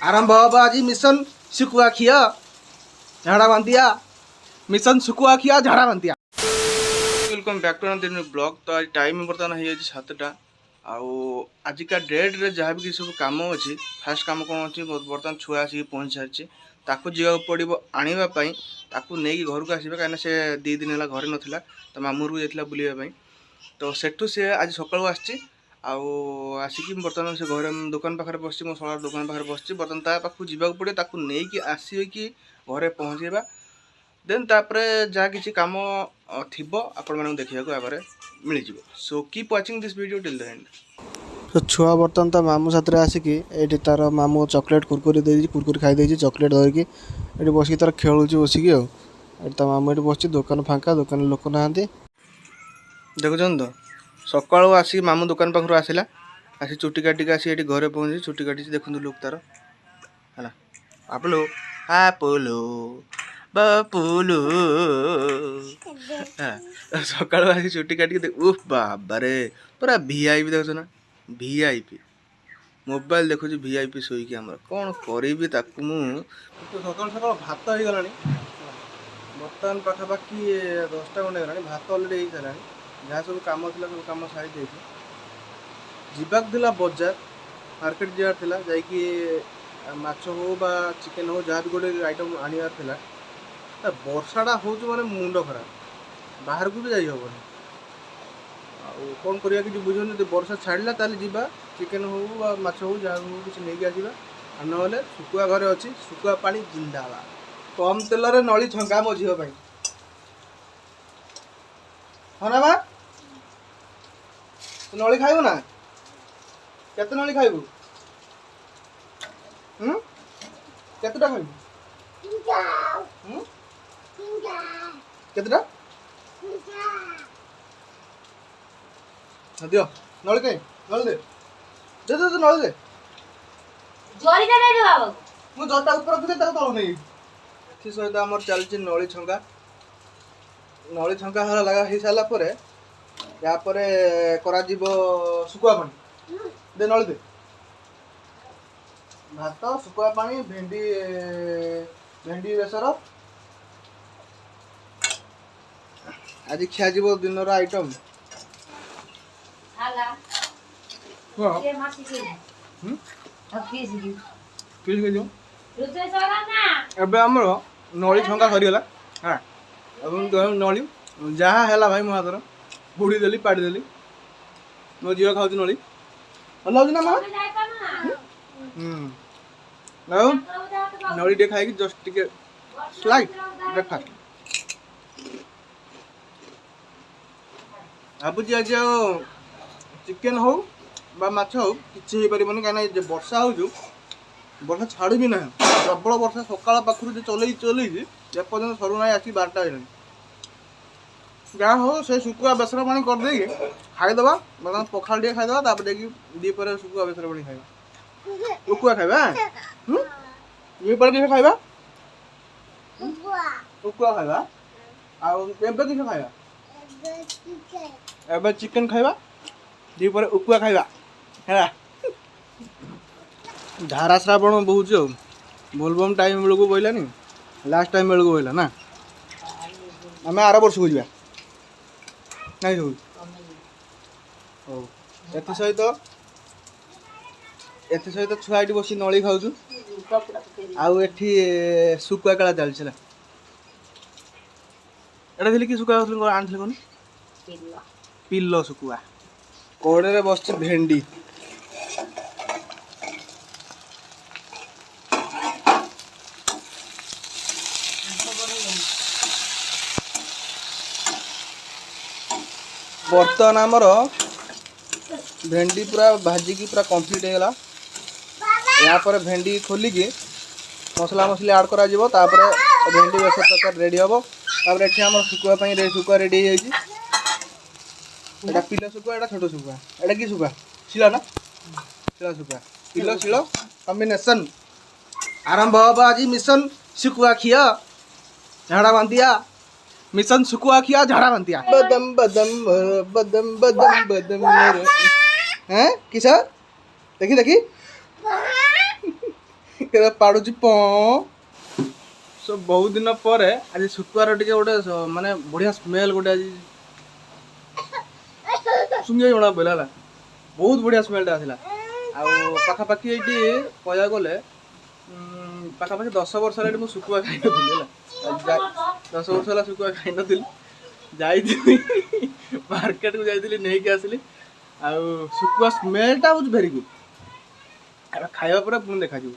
आरंभ हम आज मिशन शुकुआ खिया झाड़ा बांधिया मिशन शुकुआ खिया झाड़ा बांधिया। Welcome back to another blog. तो आज टाइम बर्तमान हो 7टा आजिका डेट रे जहाँ भी सब कम अच्छी फास्ट कम कौन अच्छी बर्तमान छुआ आसिक पहुँच सारी ताकू जा पड़ो आने नहीं घर को आसवे कहीं से 2 दिन है घरे नाला तो मामू घर जाता बुलावाई तो सेठू सी आज सकाळू आसिक बर्तमान से घर दुकान पाखे बस मो शला दुकान पाखे बस बर्तमान ता पाखु जावाक पड़े नहीं आसिकी घरे पहुँचेबा देन तापरे जहाँ किसी कम थी आपण मैं देखा आगे मिल जाव। So keep watching this video till the end. तो छुआ बर्तमान ता मामू साथ आसिकी ये तार मामू चॉकलेट कुरकुरी दे कुरकुरी खाई चॉकलेट धरिकी ये बस तार खेलुची बसिकी ता मामू ये बस दुकान फांका दुकान लोक ना देखुन तो सकाळू आसिक मामू दुकान पाखर आसला आसी चुटी काटिक आसी घरे पहुँची चुटी काटी देखते लुक तार है आपलो आपोलो बापुलो सकाळू आसी चुटी काटिक उफ बाबारे पूरा वीआईपी देखु ना वीआईपी मोबाइल देखुँ वीआईपी शोईकी आम कौन करी सकाल सकाल भात हो गला बर्तमान पाखापाखि 10टा खंडे गला भात अलरेडी हो सारा जहाँ सब कम थी सब कम सारी जावाक बजार मार्केट जबार जाकि माछ हो बा चिकेन हो जहाँ भी गोटे आइटम आनबार वर्षाटा हूँ माने मुंड खराब बाहर को भी जाई हेनी कौन करिया कि बुझे जो वर्षा छाड़ा ताल जा चिकेन हो बा माछ हो जहाँ हो किसी नहीं आसवा ना शुकुआ घरे अच्छी शुकुआ पानी जिंदाबाद कम तेल रे नली छंका मो झील हाँ ना बा नली खाइबू ना केते नली खाइबू केतेटा खाइबू केतेटा दियो नली कहीं नली दे दे दे नली दे जोरी दे दे बाबू मु जटा ऊपर रखि दे तळ नहीं एथि सहित हमर चलछि नली छंका हला लगा हे साला परे या परे करा जीवो सुकुआ पानी दे नली दे भात सुकुआ पानी भेंडी भेंडी बेसर आज खिया जीवो दिन रा आइटम हाला हां ये मासी के अब किस के जो रुचे सरा ना एबे हमर नली छंका सरीगला हां अब नली जहाँ है भाई मो हाथर बुड़ी देली पाड़ी देली मो झील खाऊ नली भल लाग ना माँ नली टे खाई जस्ट टे स्लाइट ब्रेकफास्ट भावुची आज चिकेन हो बा माछ हो किसी हो पार कहीं वर्षा हो वर्षा छाड़ू भी ना प्रबल वर्षा सकाल पाखर जो चल चल सरू ना आसिक 12टा हो जहाँ हो से शुकुआ बेसर पानी करदे खाईदे बर्तमान पखाल टे खाईदे देखिए दीपर शुकुआ बेसर पानी खाइबा उकुआ खाइबा दीपर किस खाइबा उकुआ खाइबा आउ एबे किस खाइबा एबे चिकेन खाइबा दीपर उकुआ खाइबा है धारा श्रावण बहुत बोलबम टाइम बेलू बोलानी लास्ट टाइम बेलू बोला ना आम आर वर्ष को जा नहीं हो सहित छुआ ये बस नली खाऊ आउ एठी सुकुआ काला चलछला एटा थी कि सुकुआ आनी कौन पिल्लो सुकुआ कोड़े बस भेंडी बर्तमान आमर भेंडी पूरा भाजिकी पूरा कम्प्लीट हो गला यहाँ पर भेंडी खोलिकी मसला मसली आड करा जिवो तापर भेंडी बेसर तरकारी रेडी हम तापर एठी हमर सुकुआ पई सुकुआ रेडी हो जाइए एटा पिला सुकुआ एटा छोटो सुकुआ एटा की सुकुआ शिला ना शिला सुकुआ पिलो शिलो कॉम्बिनेशन आरंभ हम आज मिशन शुकुआ खिया झाड़ा बांधिया मिशन शुकुआ खिया झाड़ा बांधिया बदम बदम बदम बदम बदम हैं किसा देखी देखी କେବେ ପାଡୁଛି ପ ସो ବହୁତ ଦିନ ପରେ ଆଜି ଶୁଖୁଆର ଟିକେ ଗୋଟେ ମାନେ ବଢିଆ ସ୍ମେଲ ଗୋଟେ ଆଜି ଶୁଣିବାକୁ ଜଣା ପଡ଼ିଲା ହେଲା ବହୁତ ବଢିଆ ସ୍ମେଲଟା ଆସିଲା ଆଉ ପାଖାପାଖି ଏଇଠି କହିବାକୁ ଗଲେ ପାଖାପାଖି 10 ବର୍ଷ ହେଲା ମୁଁ ଶୁଖୁଆ ଖାଇନଥିଲି ହେଲା 10 ବର୍ଷ ହେଲା ଶୁଖୁଆ ଖାଇନଥିଲି ଯାଇଥିଲି ମାର୍କେଟକୁ ଯାଇଥିଲି ନେଇକି ଆସିଲି ଆଉ ଶୁଖୁଆ ସ୍ମେଲଟା ହେଉଛି ଭେରି ଗୁଡ୍ ଏବେ ଖାଇବା ପରେ ପୁଣି ଦେଖାଯିବ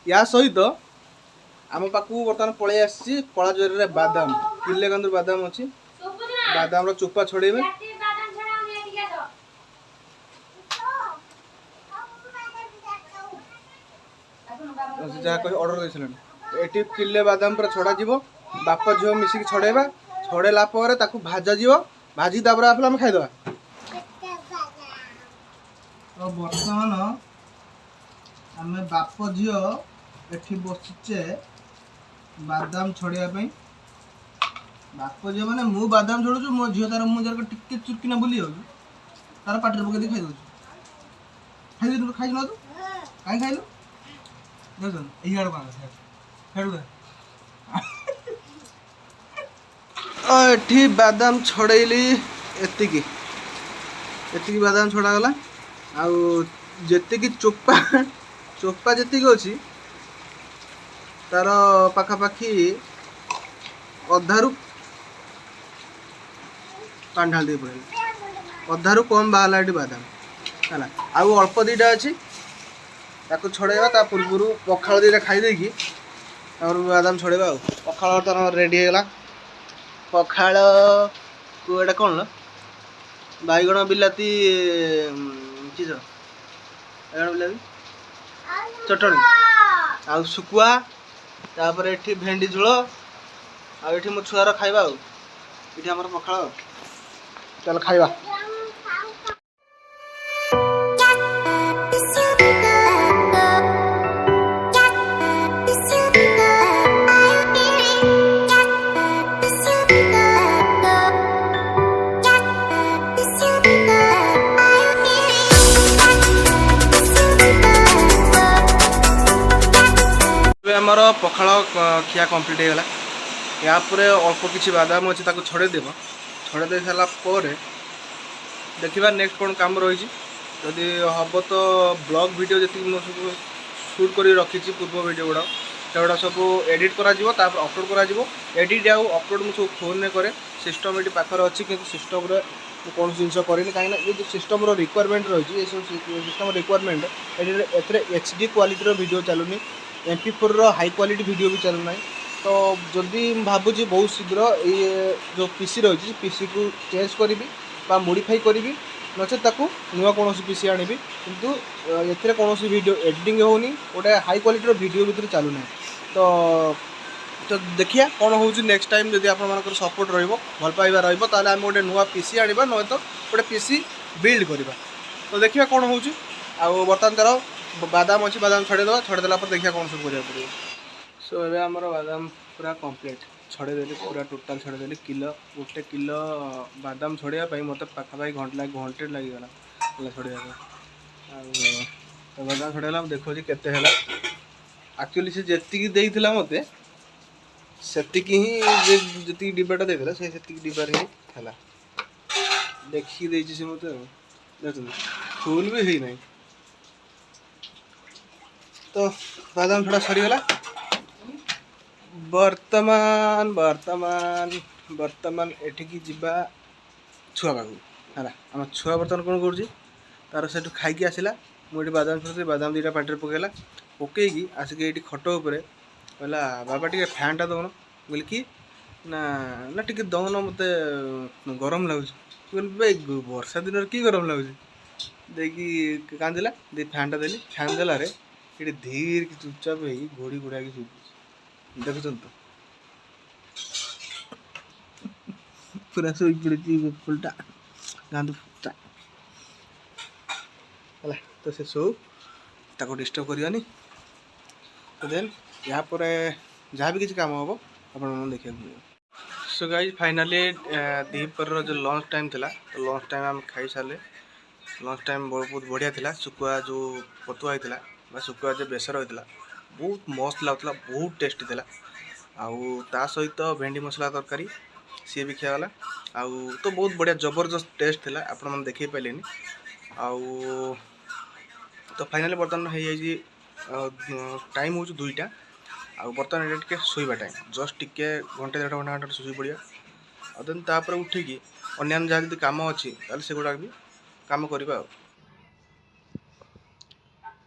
ୟା ସହିତ ଆମ ପାଖକୁ ବର୍ତ୍ତମାନ ପଳେଇ ଆସିଛି କଳା ଜରିରେ ବାଦାମ କିଲେ କାନ୍ଦୁର ବାଦାମ ଅଛି ବାଦାମର ଚୋପା ଛଡେଇବେ ଯାହା କହି ଅର୍ଡର ଦେଇସାରିଲାଣି ଏଠି କିଲେ ବାଦାମ ପୁରା ଛଡାଯିବ ବାପ ଝିଅ ମିଶିକି ଛଡେଇବା ଛଡେଇଲା ପରେ ତାକୁ ଭାଜାଯିବ ଭାଜି ତାପରେ ଆସିଲେ ଆମେ ଖାଇଦେବା ତ ବର୍ତ୍ତମାନ ଆମେ ବାପ ଝିଅ ଏଠି ବସିଛେ ବାଦାମ ଛଡେଇବା ପାଇଁ ବାପ ଝିଅ ମାନେ ମୁଁ ବାଦାମ ଛଡଉଛୁ ମୋ ଝିଅ ତାର ମୁଁ ଯାର ଟିକେ ଚୁରକିନା ବୁଲି ଯାଉଛି ତାର ପାଟିରେ ପକେଇ ଦେଇ ଖାଇଦେଉଛି ଖାଇଦେଲୁ ଖାଇଛୁ ନା ତୁ କାହିଁ ଖାଇଲୁ ଦେଖୁଛନ୍ତି ଏଇ ଆଡ଼କୁ ଖେଳୁ ଏଠି ବାଦାମ ଛଡେଇଲି ଏତିକି ବାଦାମ ଛଡାଗଲା ଆଉ ଯେତିକି ଚୋପା ଯେତିକି ଅଛି ତାର ପାଖାପାଖି ଅଧାରୁ ପାଣି ଢାଳି ଦେଇ ପଳେଇଲା ଅଧାରୁ କମ୍ ବାହାରିଲା ଏଠି ବାଦାମ ହେଲା ଆଉ ଅଳ୍ପ ଦିଟା ଅଛି ତାକୁ ଛଡେଇବା ତା ପୂର୍ବରୁ ପଖାଳ ଦିଟା ଖାଇ ଦେଇକି ତାପରେ ବାଦାମ ଛଡେଇବା ଆଉ ପଖାଳ ତ ରେଡି ହେଇଗଲା ପଖାଳ କୁ ଏଇଟା କ'ଣ ବାଇଗଣ ବିଲାତି କିସ ବାଇଗଣ ବିଲାତି ଚଟଣି ଆଉ ଶୁଖୁଆ ତାପରେ ଏଠି ଭେଣ୍ଡି ଝୋଳ ଆଉ ଏଠି ମୋ ଛୁଆର ଖାଇବା ଆଉ ଏଠି ଆମର ପଖାଳ ଆଉ ଚାଲ ଖାଇବା ଆମର ପଖାଳ ଖିଆ କମ୍ପ୍ଲିଟ୍ ହେଇଗଲା ୟା ପରେ ଅଳ୍ପ କିଛି ବାଦାମ ଅଛି ତାକୁ ଛଡ଼େଇ ଦେବ ଛଡ଼େଇ ଦେଇ ସାରିଲା ପରେ ଦେଖିବା ନେକ୍ସଟ କ'ଣ କାମ ରହିଛି ଯଦି ହେବ ତ ବ୍ଲଗ୍ ଭିଡ଼ିଓ ଯେତିକି ମୁଁ ସବୁ ସୁଟ୍ କରି ରଖିଛି ପୂର୍ବ ଭିଡ଼ିଓ ଗୁଡ଼ାକ ସେଗୁଡ଼ା ସବୁ ଏଡ଼ିଟ୍ କରାଯିବ ତାପରେ ଅପଲୋଡ଼ କରାଯିବ ଏଡ଼ିଟ୍ ଆଉ ଅପଲୋଡ଼ ମୁଁ ସବୁ ଫୋନ୍ରେ କରେ ସିଷ୍ଟମ୍ ଏଠି ପାଖରେ ଅଛି କିନ୍ତୁ ସିଷ୍ଟମ୍ରେ ମୁଁ କୌଣସି ଜିନିଷ କରିନି କାହିଁକିନା ଏ ଯେଉଁ ସିଷ୍ଟମ୍ର ରିକ୍ୱାରମେଣ୍ଟ ରହିଛି ଏସବୁ ସିଷ୍ଟମ୍ ରିକ୍ୱାରମେଣ୍ଟ ଏଥିରେ HD କ୍ୱାଲିଟିର ଭିଡ଼ିଓ ଚାଲୁନି MP4 ହାଇ କ୍ୱାଲିଟି ଭିଡ଼ିଓ ବି ଚାଲୁନାହିଁ ତ ଯଦି ମୁଁ ଭାବୁଛି ବହୁତ ଶୀଘ୍ର ଏଇ ଯେଉଁ PC ରହିଛି PCକୁ ଚେଞ୍ଜ କରିବି ବା ମୋଡ଼ିଫାଇ କରିବି ନଚେତ୍ ତାକୁ ନୂଆ କୌଣସି PC ଆଣିବି କିନ୍ତୁ ଏଥିରେ କୌଣସି ଭିଡ଼ିଓ ଏଡ଼ିଟିଂ ହେଉନି ଗୋଟେ ହାଇ କ୍ୱାଲିଟିର ଭିଡ଼ିଓ ଭିତରେ ଚାଲୁନାହିଁ ତ ଦେଖିବା କ'ଣ ହେଉଛି ନେକ୍ସଟ ଟାଇମ୍ ଯଦି ଆପଣମାନଙ୍କର ସପୋର୍ଟ ରହିବ ଭଲ ପାଇବା ରହିବ ତାହେଲେ ଆମେ ଗୋଟେ ନୂଆ PC ଆଣିବା ନହେଲେ ଗୋଟେ PC ବିଲ୍ଡ କରିବା ତ ଦେଖିବା କ'ଣ ହେଉଛି ଆଉ ବର୍ତ୍ତମାନ ତାର ବାଦାମ ଅଛି ବାଦାମ ଛଡ଼େଇଦେବା ଛଡ଼େଇଦେଲା ପରେ ଦେଖିବା କ'ଣ ସବୁ କରିବାକୁ ପଡ଼ିବ ସୋ ଏବେ ଆମର ବାଦାମ ପୁରା କମ୍ପ୍ଲିଟ୍ ଛଡ଼େଇଦେଲି ପୁରା ଟୋଟାଲ୍ ଛଡ଼େଇଦେଲି ଗୋଟେ କିଲୋ ବାଦାମ ଛଡ଼େଇବା ପାଇଁ ମୋତେ ପାଖାପାଖି ଘଣ୍ଟେ ଲାଗିଗଲା ହେଲା ଛଡ଼େଇବା ପାଇଁ ଆଉ ବାଦାମ ଛଡ଼େଇଲା ମୁଁ ଦେଖୁଛି କେତେ ହେଲା ଆକ୍ଚୁଆଲି ସେ ଯେତିକି ଦେଇଥିଲା ମୋତେ ସେତିକି ହିଁ ଯେତିକି ଡିବାଟା ଦେଇଥିଲା ସେତିକି ଡିବାରେ ହିଁ ହେଲା ଦେଖିକି ଦେଇଛି ସେ ମୋତେ ଆଉ ଦେଖୁଛନ୍ତି ଫୁଲ୍ ବି ହେଇନାହିଁ ତ ବାଦାମ ଛଡ଼ା ସରିଗଲା ବର୍ତ୍ତମାନ ଏଠିକି ଯିବା ଛୁଆ ପାଖକୁ ହେଲା ଆମ ଛୁଆ ବର୍ତ୍ତମାନ କ'ଣ କରୁଛି ତାର ସେଠୁ ଖାଇକି ଆସିଲା ମୁଁ ଏଠି ବାଦାମ ଛଡ଼େଇଥିଲି ବାଦାମ ଦୁଇଟା ପାଟିରେ ପକେଇକି ଆସିକି ଏଇଠି ଖଟ ଉପରେ କହିଲା ବାବା ଟିକେ ଫ୍ୟାନ୍ଟା ଦେଉନ କହିଲି କି ନା ଟିକେ ଦେଉନ ମୋତେ ଗରମ ଲାଗୁଛି କହିଲି ଭାଇ ବର୍ଷା ଦିନରେ କି ଗରମ ଲାଗୁଛି ଦେଇକି କାନ୍ଦିଲା ଦେଇ ଫ୍ୟାନ୍ଟା ଦେଲି ଫ୍ୟାନ୍ ଦେଲାରେ ଏଠି ଧୀରେ କି ଚୁପଚାପ ହେଇକି ଘୋଡ଼ି ଘୋଡ଼ାକି ଶୁଭୁଛି ଦେଖୁଛନ୍ତି ତ ପୁରା ଶୋଇ ପଡ଼ିଛି ଫୁଲଟା ଗାନ୍ଧୁ ହେଲା ତ ସେ ଶୋଉ ତାକୁ ଡିଷ୍ଟର୍ବ କରିବାନି ତ ଦେନ୍ ଏହା ପରେ ଯାହା ବି କିଛି କାମ ହେବ ଆପଣମାନଙ୍କୁ ଦେଖିବାକୁ ମିଳିବ ସୋ ଗାଇଜ୍ ଫାଇନାଲି ଦ୍ୱିପହରର ଯେଉଁ ଲଞ୍ଚ ଟାଇମ୍ ଥିଲା ତ ଲଞ୍ଚ ଟାଇମ୍ ଆମେ ଖାଇସାରିଲେ ଲଞ୍ଚ ଟାଇମ୍ ବହୁତ ବଢ଼ିଆ ଥିଲା ଶୁଖୁଆ ଯେଉଁ ପତୁଆ ହେଇଥିଲା ବା ଶୁଖୁଆ ଯେଉଁ ବେସର ହେଇଥିଲା बहुत मस्त लाଗୁଥିଲା, बहुत टेस्टी थिला। आउ ता सहित भेंडी मसला तरकारी सी भी खियागला। आउ तो बहुत बढ़िया जबरदस्त टेस्ट थिला, आपण मैंने देखी पाइलेनि। आउ तो फाइनाली बर्तमान हो टाइम हो 2टा। आउ बर्तमान ये टिके शोइबा टाइम, जस्ट टिके घंटे 1.5 घंटा शोई पड़िया। और देन तापर उठिकी अन्य जहाँ जब कम अच्छी ताले से गुड़ा भी कम करवा।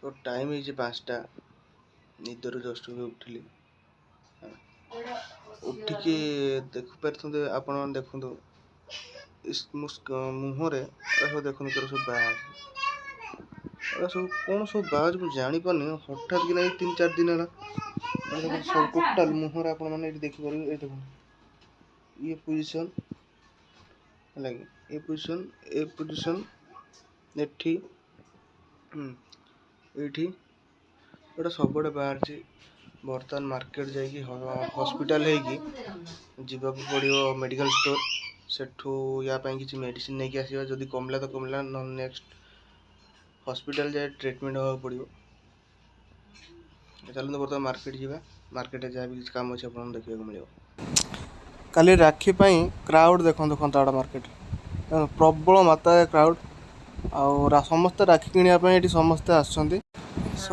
तो टाइम हो 5टा, निदर जस्ट उठिली। उठिकी देखिपारे आपण देखु मुहरे देखुन सब बाहर सब कौन सब बाहर मुझे जापारे हठात कि 3-4 दिन है सब टोटाल मुहर आप देखिपारे। ये देखो ये पोजिशन लगे, ये पोजिशन एठी एठी गोटे सब बाहर। बर्तमान मार्केट जाइए हॉस्पिटल जीवा पड़ो मेडिकल स्टोर सेठू या किसी मेडिसिन नहीं आसवा। जदि कमला तो कमला न नेक्स्ट हॉस्पिटल जाए ट्रीटमेंट हाँ पड़ो। चलते बर्तमान मार्केट जावा, मार्केट जहाँ भी काम अच्छे आप देखा मिले। काली राखी क्राउड देखो खंताड़ा मार्केट प्रबल मात्रा क्राउड आ समस्ते राखी किणापी समस्ते आसुँच।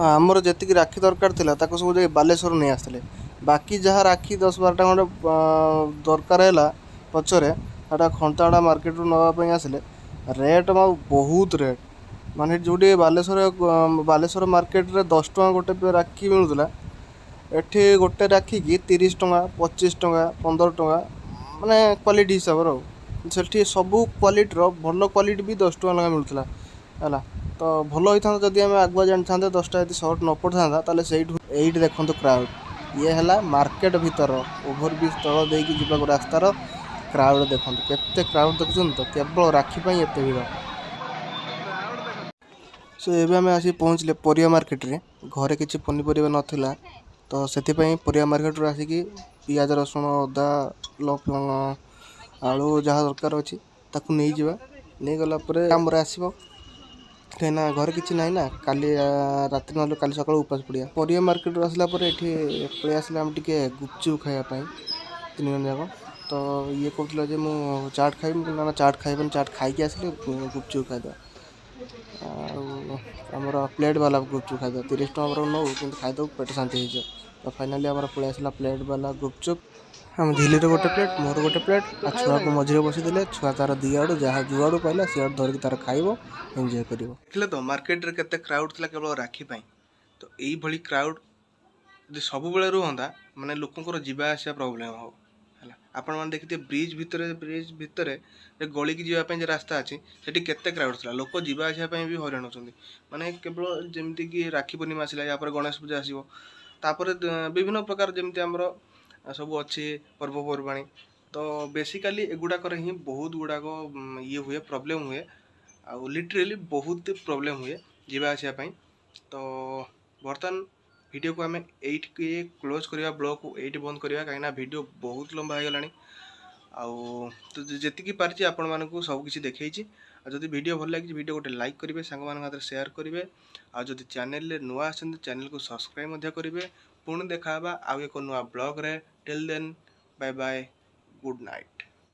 आमर जी राखी दरकार था सब जगह बालेश्वर नहीं आसते। बाकी जहाँ राखी 10-12टा खंडे दरकार है पचरे खंताड़ा मार्केट रू नापी आसिले रेट बहुत रेट माने जो बालेश्वर मार्केट रे 10 टଙ୍କା गोटे राखी मिलूला एठी गोटे राखी की 30 टଙ୍କା 25 टଙ୍କା 15 टଙ୍କା माने क्वालिटी हिसाब से सबू क्वालिटी भल क्वालिटी भी 10 टଙ୍କା लगा मिलूला है। तो भल होता जदि आम आगुआ जानी था 10टा यदि सर्ट न पड़ था ताले ये देखो क्राउड ये है मार्केट भीतर ओभर ब्रिज तल देकी जीवाक रास्तार क्राउड देखो केते क्राउड देखुं तो केवल राखी एत भीड़। सो एवं आम आसी पहुँचले परिया मार्केट रे घरे किसी पनीपरिया नाला तो से परिया मार्केट रू आसिकी पियाज रसुण अदा आलू जहाँ दरकार अच्छी ताकू नहीं जावा नहीं गला आमर आसो कहीं घर किसी ना ना काली रात ना काली सका उपास पड़िया। परिया मार्केट आसला पड़े आसला आम टे गुपचुप खायापी 3 जन जाक। तो ये कहला जे मु चाट खाई ना चाट खाइबन चाट खाई आसले गुपचुप खाईद आमर प्लेट वाला गुपचुप खाईद 30 टଙ୍କା नौ कि खाईद पेट शांति हो। तो फाइनाली आम पलि आसला प्लेट वाला गुपचुप हम झिल्ली गोटे प्लेट मोर गोटे प्लेट आ छुआ को मझे बसीदे छुआ तार दी आड़ू जहाँ जुआड़ू पाइला सीआड़ धरिक तार खाइब एंजॉय कर। तो मार्केट रे केते क्राउड थिला केवल राखी पाई। तो यही भली क्राउड यदि सब बेले रुहंदा माने लोकंकर जीवा आसिया प्रॉब्लम हो है। आपण मैंने देखिए ब्रिज भितर गली की जीवाई जो रास्ता अच्छी सेठी केते क्राउड थिला लोक जीवा आसिया भी हईराण होचंदी। माने केवल जमती कि राखी पूर्णिमा आसला या गणेश पूजा आसो तापर विभिन्न प्रकार जमती आमर सब अच्छी पर्वपर्वाणी। तो बेसिकाली एगुड़ाक ही बहुत गुड़ाक ये हुए प्रॉब्लम हुए आउ लिटरेली बहुत प्रॉब्लम हुए जीवा आसिया। तो बर्तमान वीडियो को आम ये क्लोज करवा ब्लॉग को ये बंद करवा कहीं वीडियो बहुत लंबा हो गलानी। तो जी पार्टी आपण मानक सबकि देखी जदि वीडियो भल लगे वीडियो गोटे लाइक करेंगे सांग हाथ शेयर करेंगे आदि चैनल नुआ आसते चैनल को सब्सक्राइब करेंगे। पुणी देखा आउ एक नुआ ब्लॉग रे till then bye bye good night.